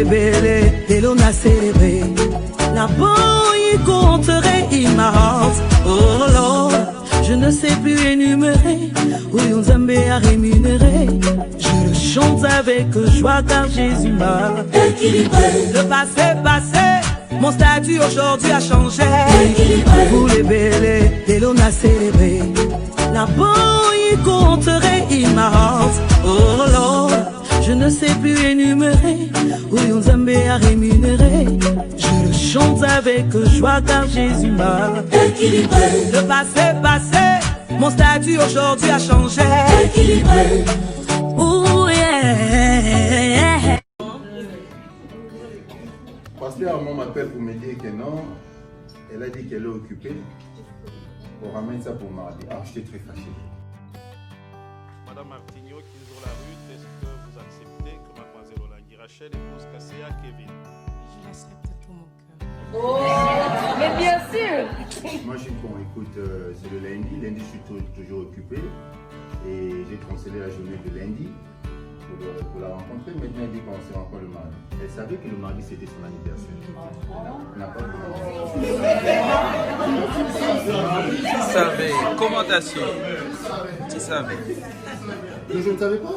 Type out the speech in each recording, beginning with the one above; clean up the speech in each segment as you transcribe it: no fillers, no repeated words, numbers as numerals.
les belles et l'on a célébré. La boy compterait in my heart. Oh Lord, je ne sais plus énumérer où yon Zambé a rémunéré. Je le chante avec joie car Jésus m'a équilibré. Le passé passé, mon statut aujourd'hui a changé. Pour les belles et l'on a célébré. La boy compterait in my heart. Oh Lord, je ne sais plus énumérer où yon Zambé a rémunéré. Je le chante avec joie car Jésus m'a équilibré. Le passé passé, mon statut aujourd'hui a changé. Équilibré. Oh yeah. Pasteur Armand m'appelle pour me dire que non, elle a dit qu'elle est occupée. On ramène ça pour mardi. Ah, j'étais très fâché. Madame Martigno, qui nous la rue, est-ce que vous acceptez que mademoiselle Olangi Rachel épouse Kasséa Kevin? Je l'accepte de tout mon cœur. Oh, mais bien sûr. Moi je suis bon, écoute, c'est le lundi. Lundi je suis toujours occupé. Et j'ai cancellé la journée de lundi pour la rencontrer. Maintenant elle dit qu'on se rencontre le mardi. Elle savait que le mardi c'était son anniversaire. Elle n'a pas Tu savais, commentation. Tu savais. Je ne savais pas.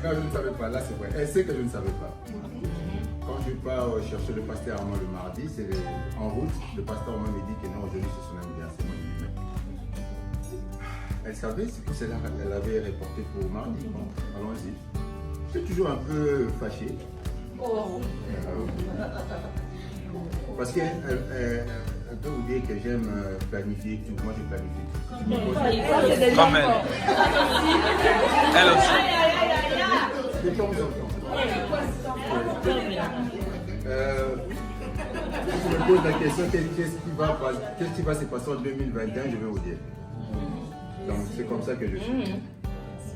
Non, je ne savais pas. Là, c'est vrai. Elle sait que je ne savais pas. Quand je pars chercher le pasteur Armand le mardi, c'est en route. Le pasteur Armand me dit que non, aujourd'hui c'est son anniversaire. Moi, je dis, mais elle savait, c'est pour cela qu'elle avait reporté pour mardi. Bon, allons-y. Je suis toujours un peu fâché. Oh. Parce qu'elle peut vous dire que j'aime planifier tout. Moi, je planifie. Comme elle. Elle aussi. De temps en temps. Si je me pose la question, qu'est-ce qui va se passer en 2021, je vais vous dire. Donc, c'est comme ça que je suis.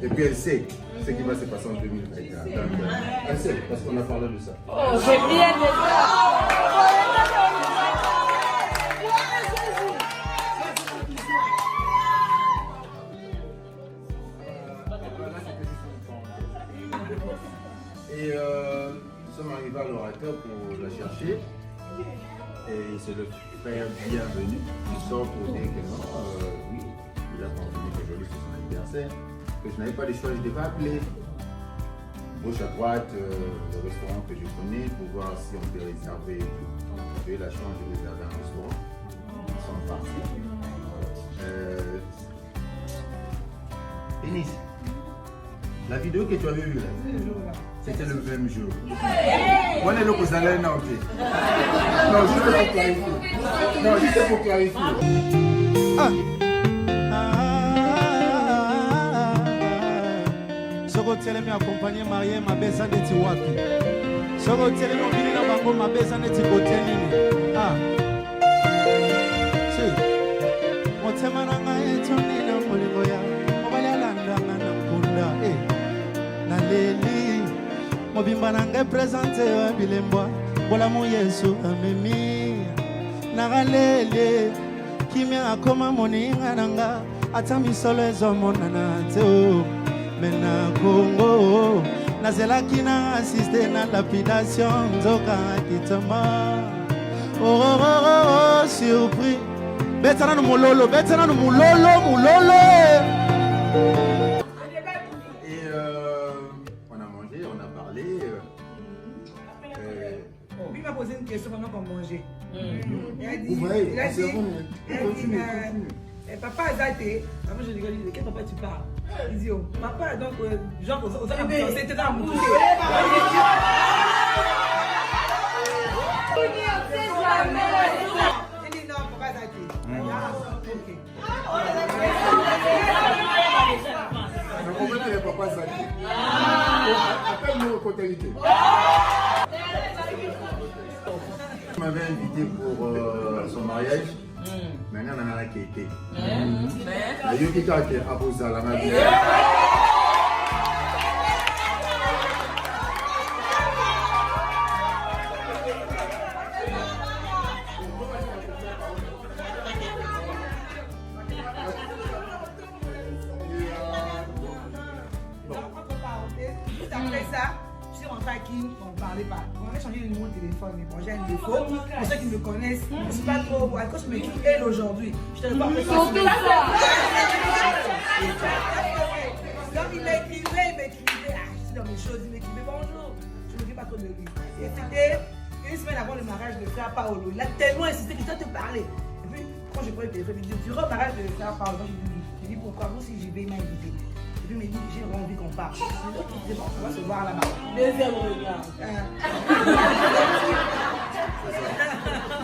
Et puis, elle sait ce qui va se passer en 2021. Donc, elle sait, parce qu'on a parlé de ça. Oh, j'ai bien aimé ça. Et nous sommes arrivés à l'orateur pour la chercher. Et c'est le frère bienvenu qui sort pour dire que non, oui, il a confirmé qu'aujourd'hui c'est son anniversaire, que je n'avais pas de choix, je devais appeler gauche à droite le restaurant que je connais pour voir si on peut réserver. J'ai eu la chance de réserver un restaurant. Ils sont partis. Enis, la vidéo que tu avais vue là, c'était le même jour. Voilà le salaire non, ok. Non, juste pour clarifier. Non, juste pour clarifier. Soko telemi accompagné marié ma besa neti wapi. Soko telemi obili na bango ma besa neti kotelini. Ah. Si. Motema na ngai etoni na molingo ya. Mobali alanda na kunda na leli. Mobimba na ngai présente wa bilembwa. Bola mo Yesu amemi. Na galele kimia akoma moninga nanga. Ata misolo ezomona na teo. Mena Congo, nazelaki na assisté na lapidation nzoka kitama. Oh oh oh oh, surpris. Betana no mulolo, betana no mulolo, mulolo. Et on a mangé, on a parlé. Lui m'a posé une question pendant qu'on mangeait. Il a dit, papa a daté. Après je rigole, de quel papa tu parles? Il dit, oh, papa, donc, genre, c'était dans mon tour. Il dit, non, papa a daté. Ok. Comment tu es papa Zaki? Appelle-moi au comptabilité. Il m'avait invité pour son mariage. Maintenant, on a la qualité. Il y a qui t'a été à Bozala. Juste après ça, je suis rentrée à King, on ne parlait pas. On a changé le numéro de téléphone, mais bon, j'ai un défaut. Pour ceux qui me connaissent, je ne suis pas trop. À cause de mes clips, elle aujourd'hui, je te le parle. Donc il m'écrivait. Je suis dans mes choses, il m'écrivait bonjour. Je ne me dis pas trop de lui. Et c'était une semaine avant le mariage de frère Paolo. Il a tellement insisté qu'il doit te parler. Et puis, quand j'ai pris le téléphone, il me dit durant le mariage de frère Paolo, je lui dis pourquoi, moi si j'y vais, il m'a invité. Et puis il m'a dit j'ai envie qu'on parle. Je dis ok, c'est bon, on va se voir là-bas. Deuxième regard.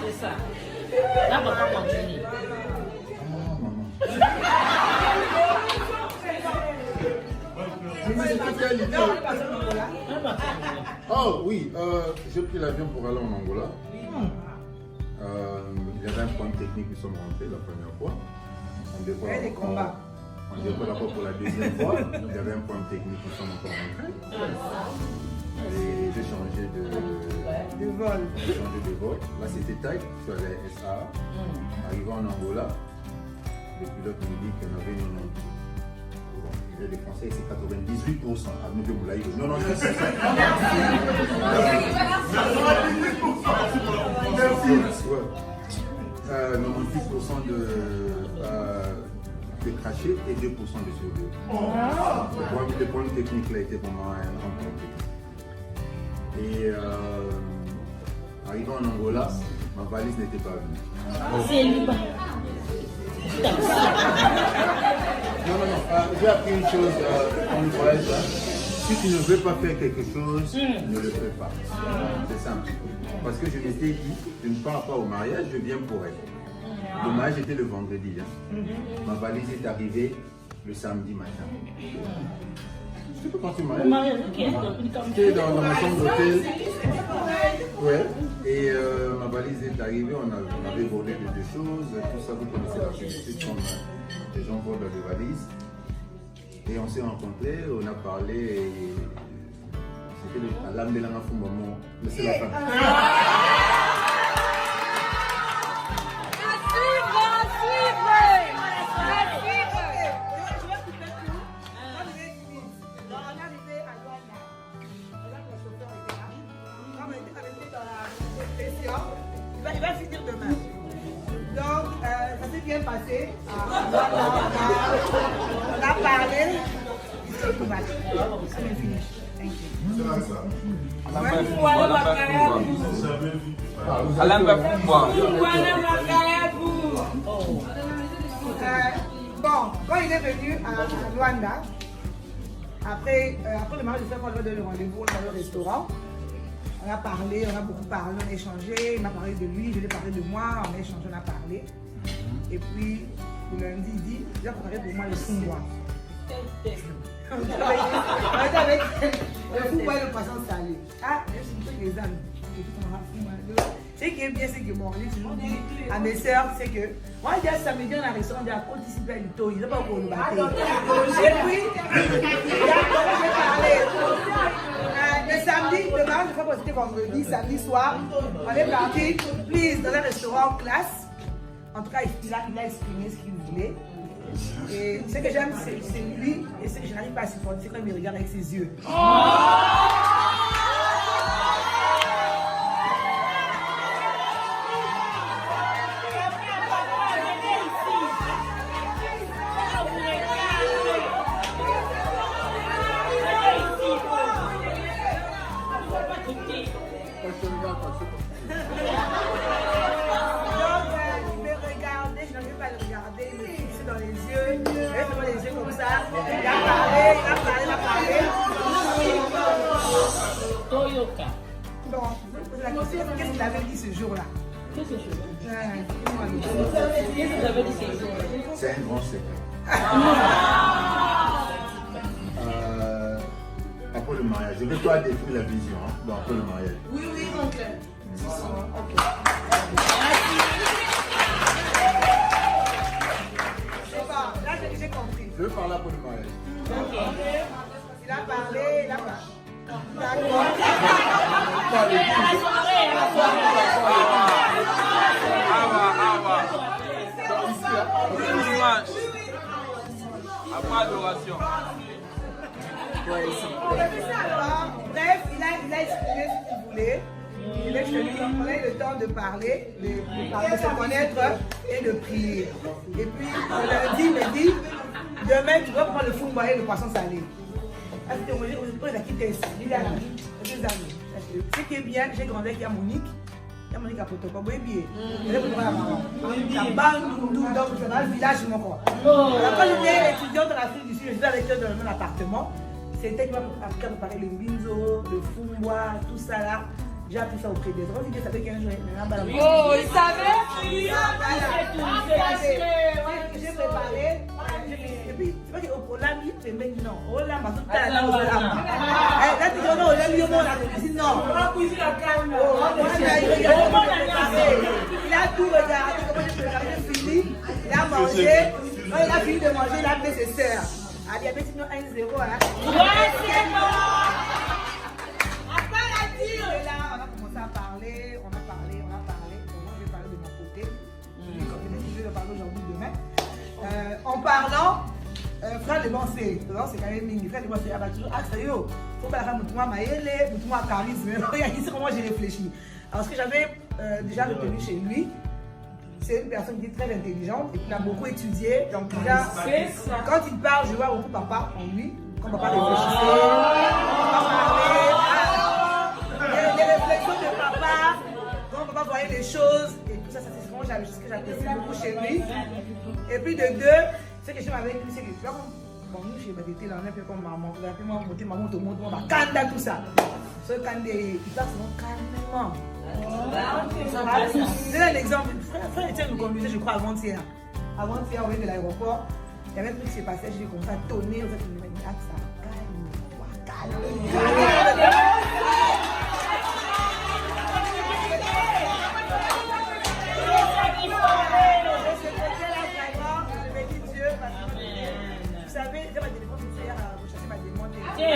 C'est ça. Là, on va continuer. Oh oui, j'ai pris l'avion pour aller en Angola. Il y avait un problème technique, nous sommes rentrés la première fois. On décolle d'abord pour la deuxième fois. Il y avait un problème technique, nous sommes encore rentrés. Et j'ai changé de vol. J'ai changé de vol. Là c'était taille, je suis allé à SA. Arrivé en Angola, le pilote me dit qu'on avait une. Il y a des Français, c'est 98%. Avenue de Moulaï, 98%. Merci. 96% de craché et 2% de CO2. Le problème technique là était vraiment un grand problème. Et arrivé en Angola, ma valise n'était pas venue. C'est libre. Non. J'ai appris une chose en voyage. Si tu ne veux pas faire quelque chose, ne le fais pas. C'est simple. Parce que je m'étais dit, je ne pars pas au mariage, je viens pour elle. Le mariage était le vendredi. Ma valise est arrivée le samedi matin. Je sais pas quand tu mariages. J'étais dans ma chambre d'hôtel. Ouais. Et ma valise est arrivée, on avait volé des choses, tout ça, vous connaissez la politique comme les gens volent des valises. Et on s'est rencontrés, on a parlé et c'était à l'âme de l'âme à fond moment. Mais c'est la fin. Il va finir demain. Donc, ça s'est bien passé. On a parlé. Tout va. C'est fini. Thank you. Bon, quand il est venu à Luanda, après le mariage de frère, on lui a donné le rendez-vous, on est allé au restaurant. On a parlé, on a beaucoup parlé, on a échangé. Il m'a parlé de lui, je lui ai parlé de moi, on a échangé, on a parlé. Et puis, le lundi, il dit, il a préparé pour moi le fou-bois. On était avec le fou-bois et le poisson salé. Ah, je suis les amis. Ce qui est bien, c'est que bon, j'ai toujours dit à mes soeurs, c'est que moi, il y a samedi, on a restaurant, on a participé à l'Ito, il n'a pas encore le bâté. Et puis, il a parlé. Le samedi, le mariage, je crois que c'était vendredi, samedi soir, on est parti, please, dans un restaurant classe. En tout cas, il a exprimé ce qu'il voulait. Et ce que j'aime, c'est lui, et ce que je n'arrive pas à supporter, c'est quand il me regarde avec ses yeux. Toyoka. Bon, qu'est-ce qu'il avait dit ce jour-là? Qu'est-ce que je veux? Qu'est-ce que vous avez dit ce jour? C'est un grand secret. Après le mariage, je ne vais pas détruire la vision, hein, donc après le mariage. Oui, donc. Ok. Là, j'ai compris. Je veux parler après le mariage. Ok. Il a parlé, il a parlé. D'accord. pas adoration. Bref, il a exprimé ce qu'il voulait. Il est venu, on a eu le temps de parler, de se connaître et de prier. Et puis, lundi, il me dit, demain, tu vas prendre le fou et le poisson salé. Ce qui est bien, j'ai grandi avec Monique. Monique a protocole, oui, bien. La bande, donc c'est dans le village, mon corps. Alors, quand j'étais étudiante dans l'Afrique du Sud, je vivais avec eux dans mon appartement. C'était qui m'a préparé le binzo, le fumbois, tout ça là. J'ai appris ça auprès des autres. Je savais qu'un jour, oh, il savait. J'ai préparé. Et puis, c'est pas qu'au Lami, c'est maintenant. Au Lami, tout à l'heure, au Lami. Là, tu dis, non, au Lami, on a dit non. Il a tout regardé, comment j'ai préparé, j'ai fini. Il a mangé. Quand il a fini de manger, il a appelé ses sœurs. Ah, il y avait sinon 1-0. Ouais, c'est bon. Et là, on a commencé à parler, on a parlé. Moi, je vais parler de mon côté. Je vais parler aujourd'hui, demain. En parlant, frère de Bansé, c'est quand même mini. Frère de Bansé, toujours Axayo. Faut pas la faire Moutouma Maïele, Moutouma Charisme. Regardez comment j'ai réfléchi. Alors, ce que j'avais déjà retenu chez lui, c'est une personne qui est très intelligente et qui a beaucoup étudié. Donc, déjà, quand il parle, je vois beaucoup papa en lui. Quand papa réfléchissait, papa parlait. Les réflexions de papa, quand papa voyait les choses, et tout ça, c'est vraiment ce que j'apprécie beaucoup chez lui. Et puis de deux, ce que j'aime avec lui, c'est que tu vois, bon, nous, chez Badété, là, on est un peu comme maman. On a pu monter maman, tout le monde, on va Kanda, tout ça. Ce Kanda, il passe calmement. C'est un exemple. Frère Etienne nous conduisait, je crois, avant-hier. Avant-hier, on venait de l'aéroport. Il y avait un truc qui s'est passé, j'ai commencé à tonner. On s'est dit, mais ça calme. Vous savez, j'ai ma téléphone hier à rechercher ma demande. Il y a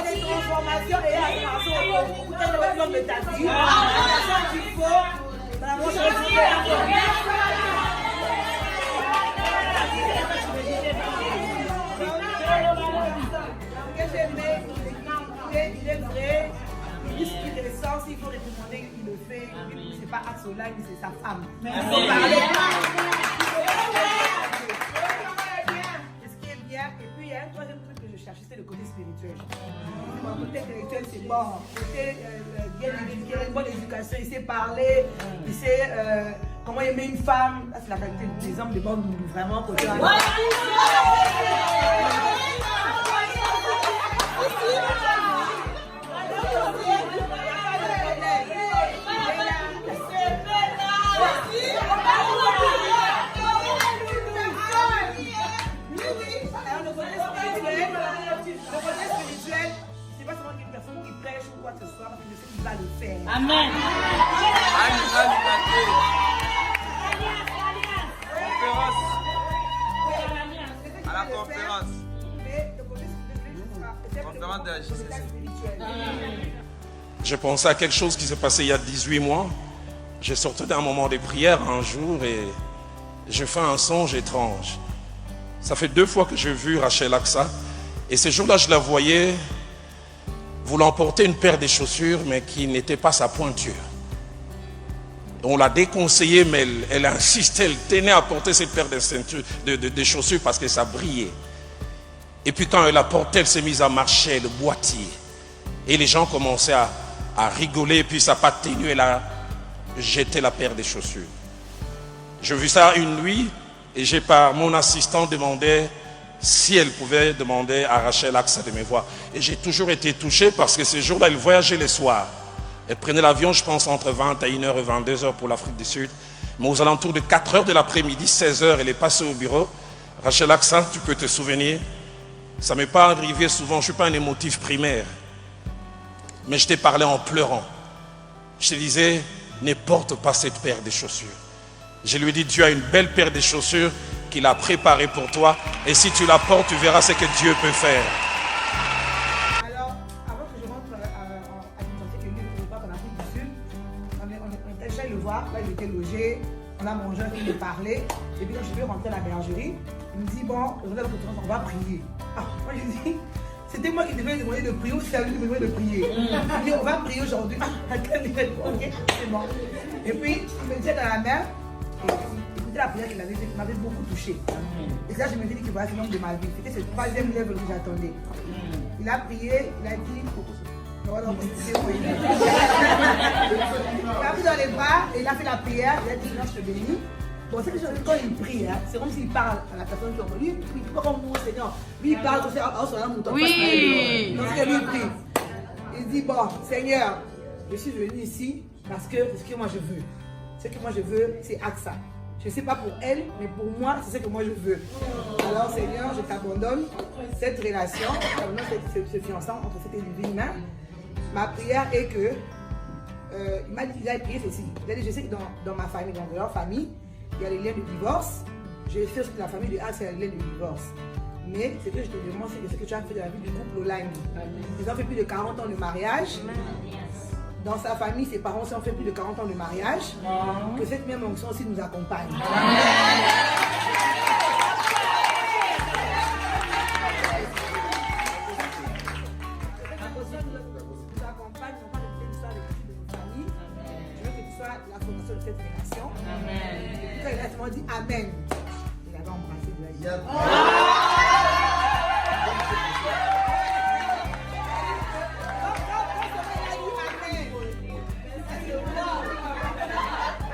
des transformations et il y a beaucoup de ta vie. La qu'il faut, dans la prochaine il est vrai, il dit ce qui est intéressant, s'il faut recommander, il le fait. C'est pas Axola, c'est sa femme. Il faut parler. Ce qui est bien, et puis il y a un troisième truc que je cherchais, c'est le côté spirituel. Le côté intellectuel, c'est bon. Le côté bien éduqué, une bonne éducation, il sait parler, il sait comment aimer une femme. Là, c'est la qualité des hommes de bande, vraiment. Côté Amen. À la conférence. Conférence de la JCC. Je pensais à quelque chose qui s'est passé il y a 18 mois. J'ai sorti d'un moment de prière un jour et j'ai fait un songe étrange. Ça fait 2 fois que j'ai vu Rachel Aksa. Et ce jour-là, je la voyais voulant porter une paire de chaussures, mais qui n'était pas sa pointure. On l'a déconseillé, mais elle insistait, elle tenait à porter cette paire de chaussures parce que ça brillait. Et puis quand elle a porté, elle s'est mise à marcher, le boîtier. Et les gens commençaient à rigoler, et puis ça n'a pas tenu, elle a jeté la paire de chaussures. J'ai vu ça une nuit, et j'ai par mon assistant demandé si elle pouvait demander à Rachel Aksa de me voir. Et j'ai toujours été touché parce que ce jour-là, elle voyageait les soirs. Elle prenait l'avion, je pense, entre 21h et 22h pour l'Afrique du Sud. Mais aux alentours de 4h de l'après-midi, 16h, elle est passée au bureau. Rachel Aksa, tu peux te souvenir, ça ne m'est pas arrivé souvent, je ne suis pas un émotif primaire. Mais je t'ai parlé en pleurant. Je te disais, ne porte pas cette paire de chaussures. Je lui ai dit, Dieu a une belle paire de chaussures qu'il a préparée pour toi. Et si tu la portes, tu verras ce que Dieu peut faire. Alors, avant que je rentre à l'université que lui ne pas en Afrique du Sud, on était chez le voir, là il était logé. On a mangé, on a parlé. Et puis quand je vais rentrer à la bergerie, il me dit, bon, on va prier. Ah, moi je dis, c'était moi qui devais demander de prier ou c'est à lui de me demander de prier. Il dit, on va prier aujourd'hui. Ah, ok, c'est bon. Et puis, il me disait dans la main, écoutez la prière qu'il avait fait, qui m'avait beaucoup touché. Et là, je me suis dit que voilà, c'est l'homme de ma vie. C'était ce troisième level que j'attendais. Il a prié, il a dit, non, c'est bon. Il m'a pris dans les bras et il a fait la prière. Il a dit, non, je te bénis. Bon, c'est que quand il prie, hein, c'est comme s'il parle à la personne qui est en lui. Il prie pas comme vous, Seigneur. Lui, il parle comme ça, sur la mouton. Oui. Donc, c'est lui, il prie. Il dit, bon, Seigneur, je suis venu ici parce que c'est ce que moi je veux. Ce que moi je veux, c'est AXA. Je ne sais pas pour elle, mais pour moi, c'est ce que moi je veux. Alors, Seigneur, je t'abandonne cette relation, je t'abandonne ce fiançant entre cette individu humain. Ma prière est que, il m'a dit qu'il a prié ceci. Il a dit, je sais que dans ma famille, dans leur famille, il y a les liens de divorce. Je sais que la famille de Axe, il y a les liens de divorce. Mais ce que je te demande, c'est ce que tu as fait de la vie du couple Olaïm. Ils ont fait plus de 40 ans de mariage. Dans sa famille, ses parents aussi ont fait plus de 40 ans de mariage. Que cette même onction aussi nous accompagne. On dit Amen. Il avait embrassé de la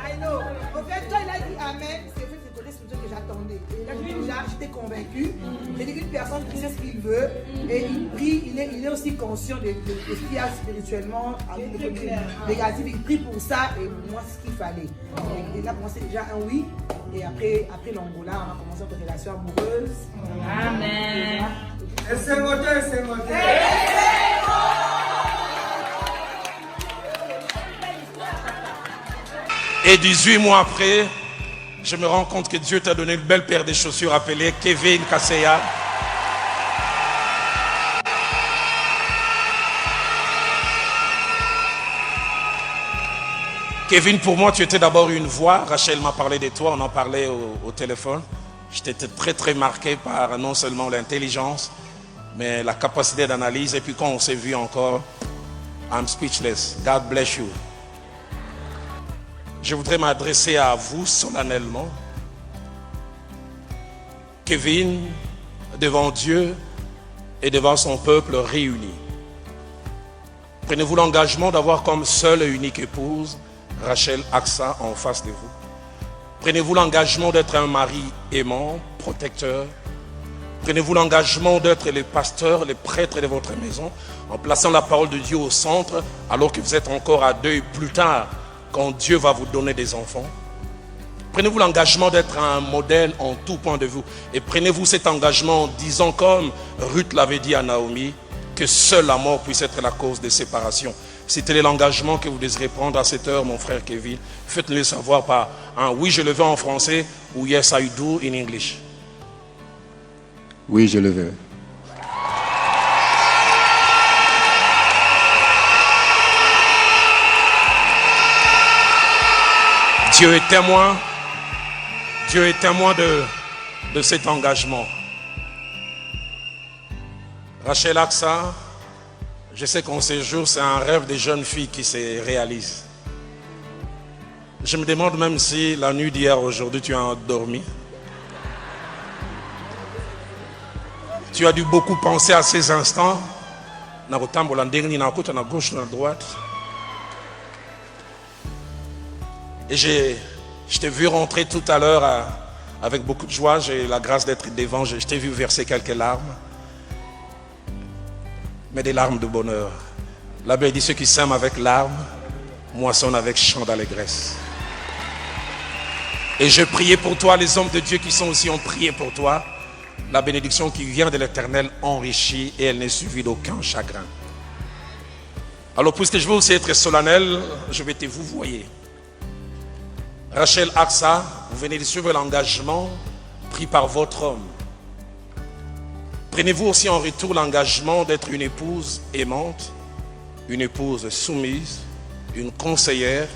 I know. En fait, quand il a dit Amen, c'est fait ce côté spirituel que j'attendais. Et là, déjà, j'étais convaincue. J'ai dit une personne qui sait ce qu'il veut et il prie, il est aussi conscient de ce qu'il y a spirituellement, négatif. Il prie pour ça et pour moi, c'est ce qu'il fallait. Et là, pour moi, c'est déjà un oui. Et après l'Angola, on a commencé notre relation amoureuse. Amen. Et c'est monté, c'est monté. Et 18 mois après, je me rends compte que Dieu t'a donné une belle paire de chaussures appelée Kevin Kaseya. Kevin, pour moi, tu étais d'abord une voix. Rachel m'a parlé de toi, on en parlait au téléphone. J'étais très très marqué par non seulement l'intelligence, mais la capacité d'analyse. Et puis quand on s'est vu encore, I'm speechless. God bless you. Je voudrais m'adresser à vous solennellement. Kevin, devant Dieu et devant son peuple réuni. Prenez-vous l'engagement d'avoir comme seule et unique épouse Rachel Aksa en face de vous. Prenez-vous l'engagement d'être un mari aimant, protecteur. Prenez-vous l'engagement d'être le pasteur, le prêtre de votre maison, en plaçant la parole de Dieu au centre, alors que vous êtes encore à deuil plus tard, quand Dieu va vous donner des enfants. Prenez-vous l'engagement d'être un modèle en tout point de vue. Et prenez-vous cet engagement en disant, comme Ruth l'avait dit à Naomi, que seule la mort puisse être la cause de séparation. Si tel est l'engagement que vous désirez prendre à cette heure, mon frère Kevin, faites-le savoir par un oui, je le veux en français ou yes, I do in English. Oui, je le veux. Dieu est témoin. Dieu est témoin de cet engagement. Rachel Aksa, je sais qu'en ces jours, c'est un rêve des jeunes filles qui se réalise. Je me demande même si la nuit d'hier, aujourd'hui, tu as dormi. Tu as dû beaucoup penser à ces instants. Na gauche, na droite. Et je t'ai vu rentrer tout à l'heure avec beaucoup de joie. J'ai la grâce d'être devant. Je t'ai vu verser quelques larmes. Mais des larmes de bonheur. La Bible dit, ceux qui sèment avec larmes, moissonnent avec chant d'allégresse. Et je priais pour toi, les hommes de Dieu qui sont aussi ont prié pour toi. La bénédiction qui vient de l'Éternel enrichit et elle n'est suivie d'aucun chagrin. Alors, puisque je veux aussi être solennel, je vais te vous voyer. Rachel Aksa, vous venez de suivre l'engagement pris par votre homme. Prenez-vous aussi en retour l'engagement d'être une épouse aimante, une épouse soumise, une conseillère,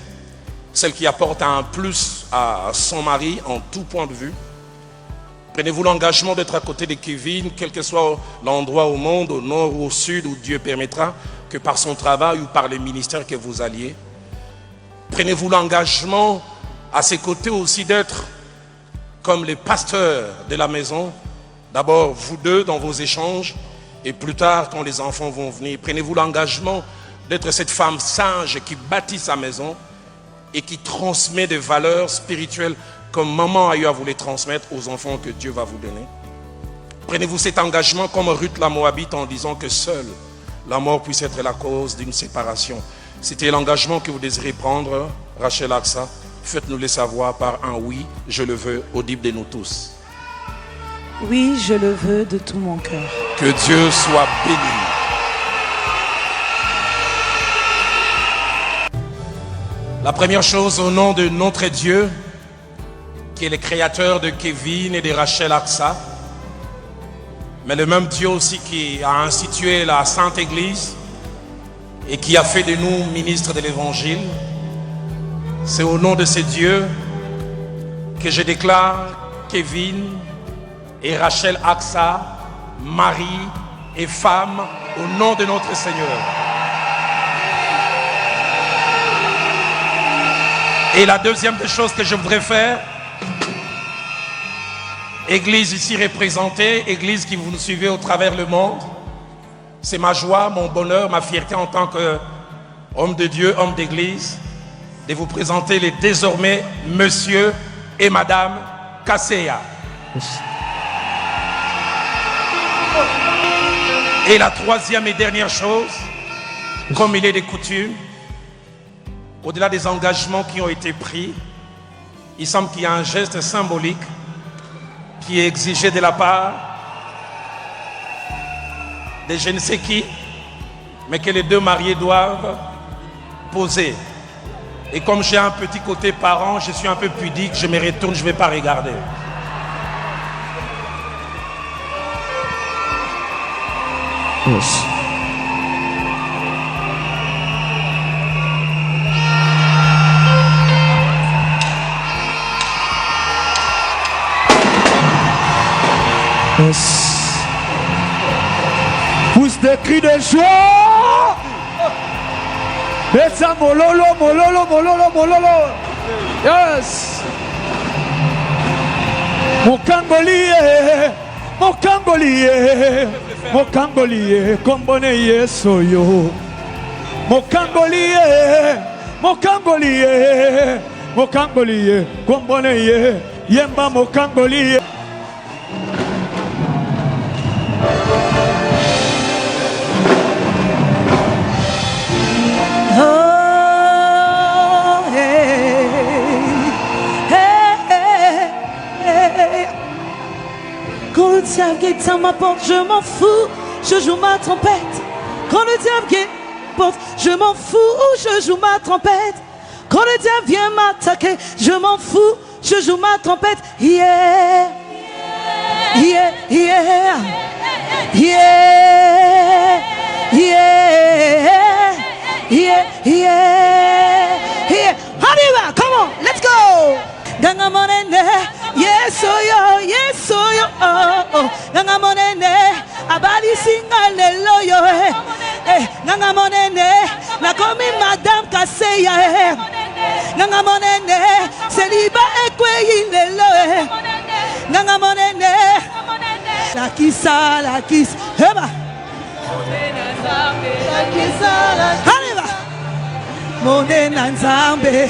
celle qui apporte un plus à son mari en tout point de vue. Prenez-vous l'engagement d'être à côté de Kevin, quel que soit l'endroit au monde, au nord ou au sud, où Dieu permettra que par son travail ou par le ministère que vous alliez. Prenez-vous l'engagement à ses côtés aussi d'être comme les pasteurs de la maison. D'abord, vous deux dans vos échanges, et plus tard, quand les enfants vont venir. Prenez-vous l'engagement d'être cette femme sage qui bâtit sa maison et qui transmet des valeurs spirituelles comme maman a eu à vous les transmettre aux enfants que Dieu va vous donner. Prenez-vous cet engagement comme Ruth la Moabite en disant que seule la mort puisse être la cause d'une séparation. C'était l'engagement que vous désirez prendre, Rachel Aksa. Faites-nous le savoir par un oui, je le veux, audible de nous tous. Oui, je le veux de tout mon cœur. Que Dieu soit béni. La première chose, au nom de notre Dieu, qui est le créateur de Kevin et de Rachel Aksa, mais le même Dieu aussi qui a institué la Sainte Église et qui a fait de nous ministres de l'Évangile, c'est au nom de ce Dieu que je déclare Kevin et Rachel Aksa, mari et femme, au nom de notre Seigneur. Et la deuxième des choses que je voudrais faire, Église ici représentée, Église qui vous nous suivez au travers le monde, c'est ma joie, mon bonheur, ma fierté en tant qu'homme de Dieu, homme d'Église, de vous présenter les désormais Monsieur et Madame Kaseya. Et la troisième et dernière chose, comme il est de coutume, au-delà des engagements qui ont été pris, il semble qu'il y a un geste symbolique qui est exigé de la part de je ne sais qui, mais que les deux mariés doivent poser. Et comme j'ai un petit côté parent, je suis un peu pudique, je me retourne, je ne vais pas regarder. Yes. Yes. Pousse des cris de joie. Et ça mololo, mololo, mololo, mololo. Yes. Mon Cangolier, mon Cangolier, mon Cangolier, Comboneye soyo. Mon Cangolier, mon Cangolier, mon Cangolier, Comboneye, Yemba mon Cangolier. Quand le diable guette à ma porte, je m'en fous, je joue ma trompette. Quand le diable guette à ma porte, je m'en fous, je joue ma trompette. Quand le diable vient m'attaquer, je m'en fous, je joue ma trompette. Yeah, yeah, yeah, yeah, yeah, yeah, yeah, yeah. Arriba, come on, let's go. Ganga monene, yes oh yo, yes oh yo, oh oh. Ganga monene, abali singa lelo yo, Ganga monene, na komi Madame Kaseya, Ganga monene, celiba ekweyi lelo, Ganga monene, la kisa, heba, la kisa, heba, monena nzambe.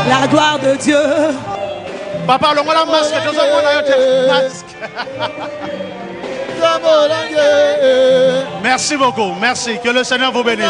La gloire de Dieu. Papa, le la masque, je masque. Merci beaucoup, merci. Que le Seigneur vous bénisse.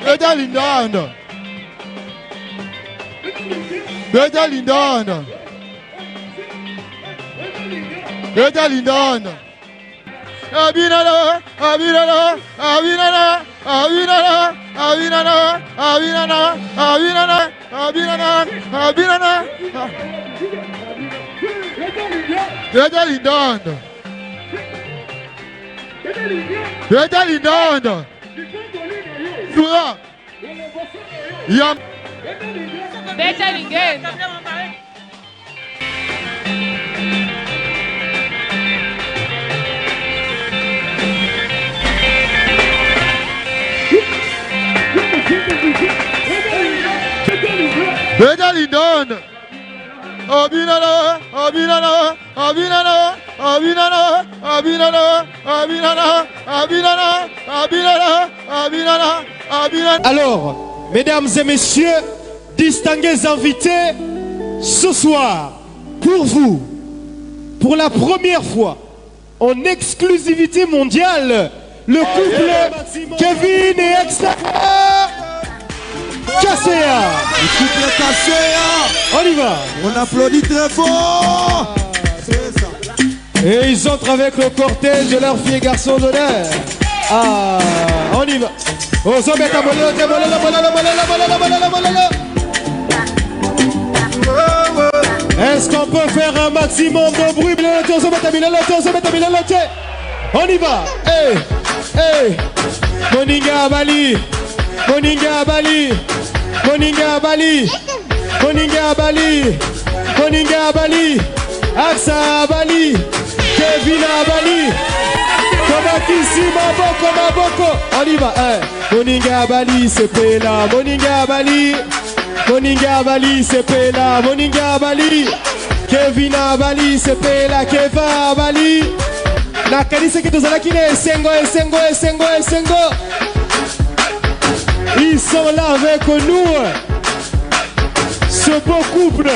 Better Lindon. Better Lindon. Better Lindon. Abinana, Abinana, Abinana, Abinana, Abinana, Abinana, Abinana, Abinana, Abinana. Better Lindon. Better Lindon. Sura. Yam. Better Lindon. Better Lindon. Abinana, Abinana, Abinana, Abinana, Abinana, Abinana, Abinana, Abinana, Abinana, Abinana. Alors, mesdames et messieurs, distingués invités, ce soir, pour vous, pour la première fois, en exclusivité mondiale, le couple Kevin et Extérieur Kasséa. Le couple Kasséa. On y va. On applaudit très fort. C'est ça. Et ils entrent avec le cortège de leurs filles et garçons d'honneur. Ah, on y va. Oh, ça met à est-ce qu'on peut faire un maximum de bruit? On y va. Hey, hey. Moninga Bali. Moninga Bali. Moninga Bali. Moninga Bali. Moninga Bali. Aksa Bali. Kevin Bali. Komakisi Maboko Maboko. On y va. Hey. Moninga Bali, c'est Pela. Moninga Bali. Moninga Bali, c'est Pela. Moninga Bali. Kevin Bali, c'est Pela. Keva Bali. La kanisa qui nous a kiné. Esengo, Esengo, Esengo, Esengo. Ils sont là avec nous. Ce beau couple.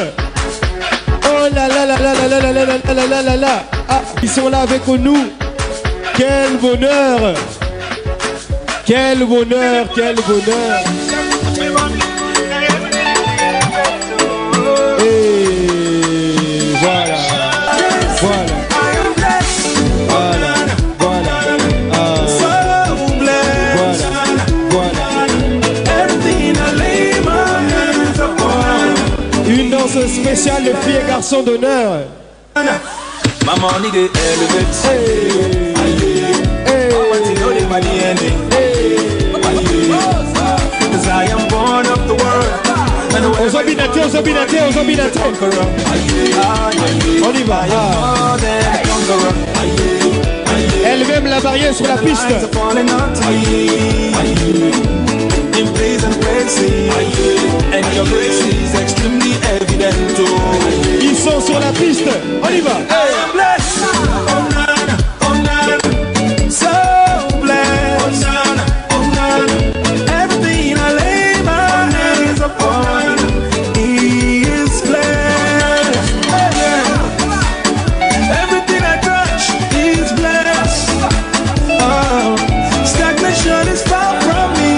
Oh là là là là là là là là là là là là là. Ah, ils sont là avec nous. Quel bonheur. Quel bonheur, quel bonheur. Et voilà. Voilà. Une danse spéciale de filles et garçons d'honneur. Maman nigga elevate. I want to know the money and because I am born of the world. Aux obinatés, aux obinatés, aux obinatés. On y va. Elle même la barrière sur la piste. In praise and praise, and your grace is extremely evident. Ils sont sur la piste. On y va. I am blessed. Oh nana, oh nana, so blessed. Oh nana, oh nana, everything I lay my hands upon, He is blessed. Everything I touch is blessed. Oh, stagnation is far from me.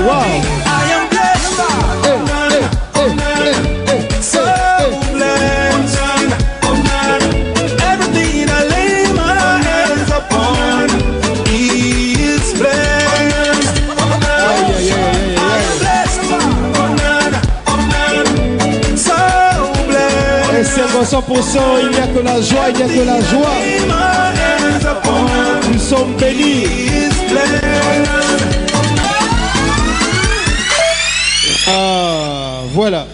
Wow. I am blessed. So blessed. Everything I lay my hands upon, He is blessed. I am blessed. So blessed. Et c'est 100%, il n'y a que la joie, il n'y a que la joie. Nous sommes bénis. Ah, voilà.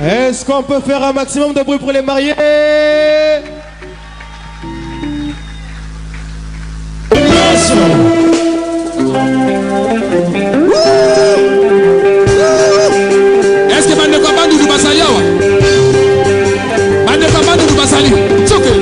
Est-ce qu'on peut faire un maximum de bruit pour les mariés? Est-ce que Bande Kabandou du Basali? Bande Kabandou du Basali. It's okay.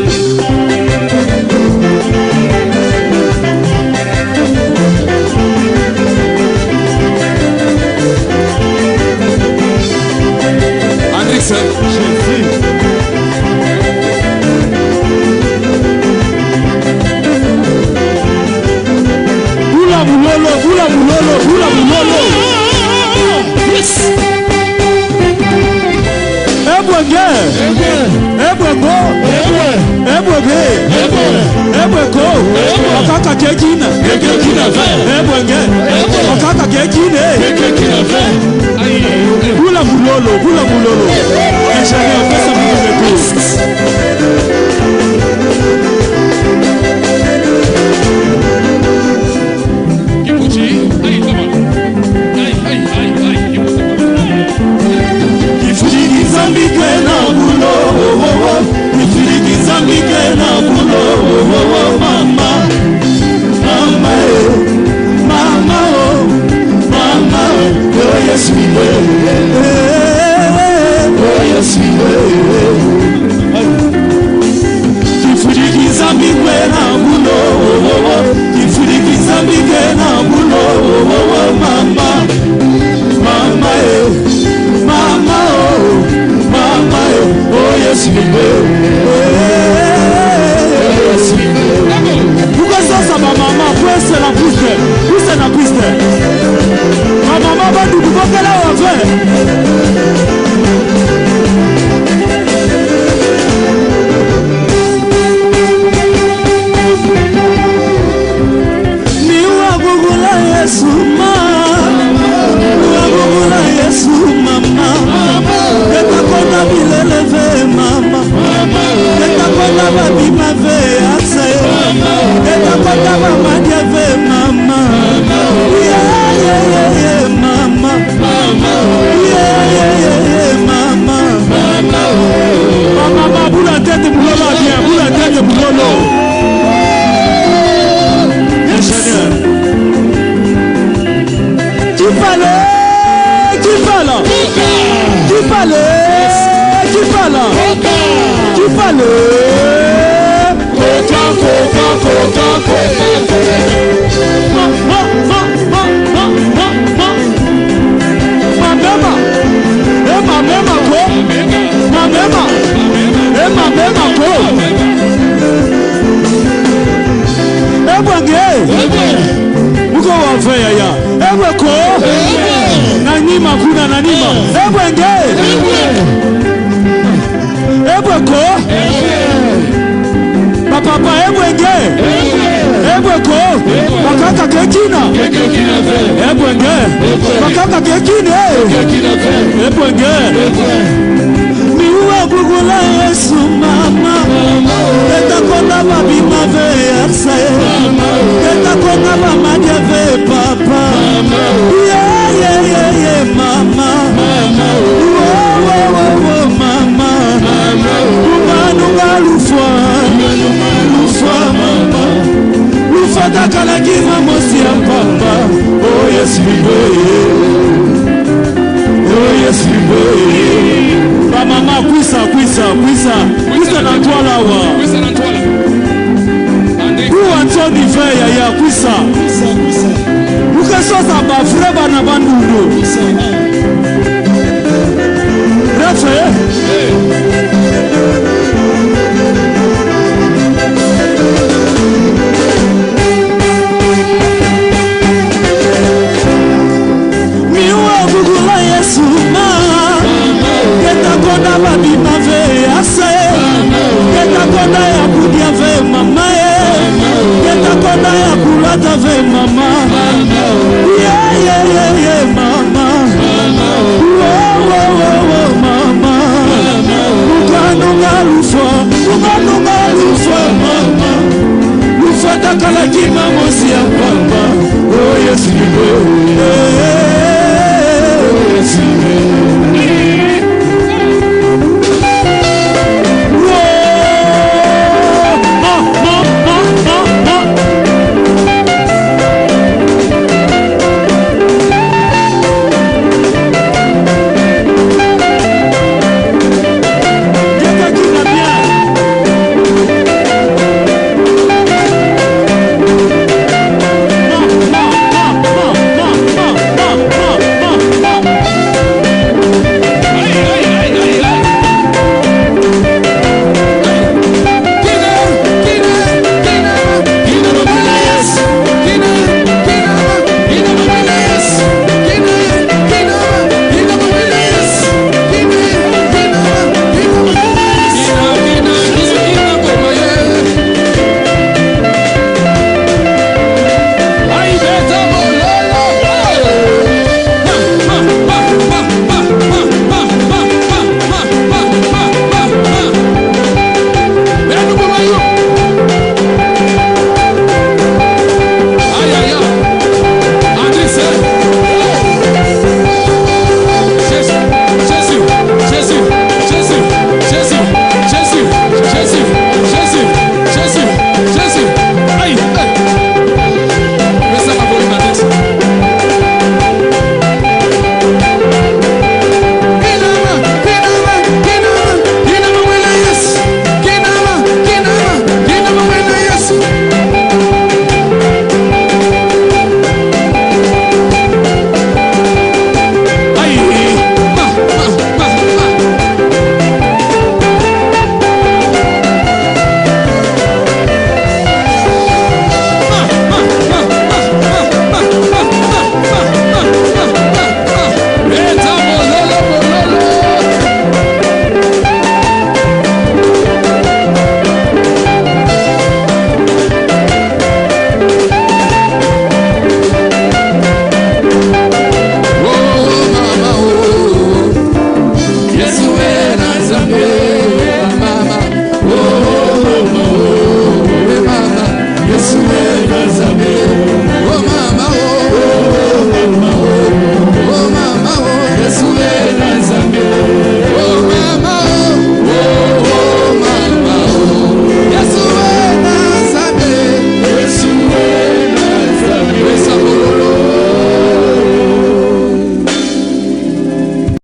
Yeah, yeah, yeah.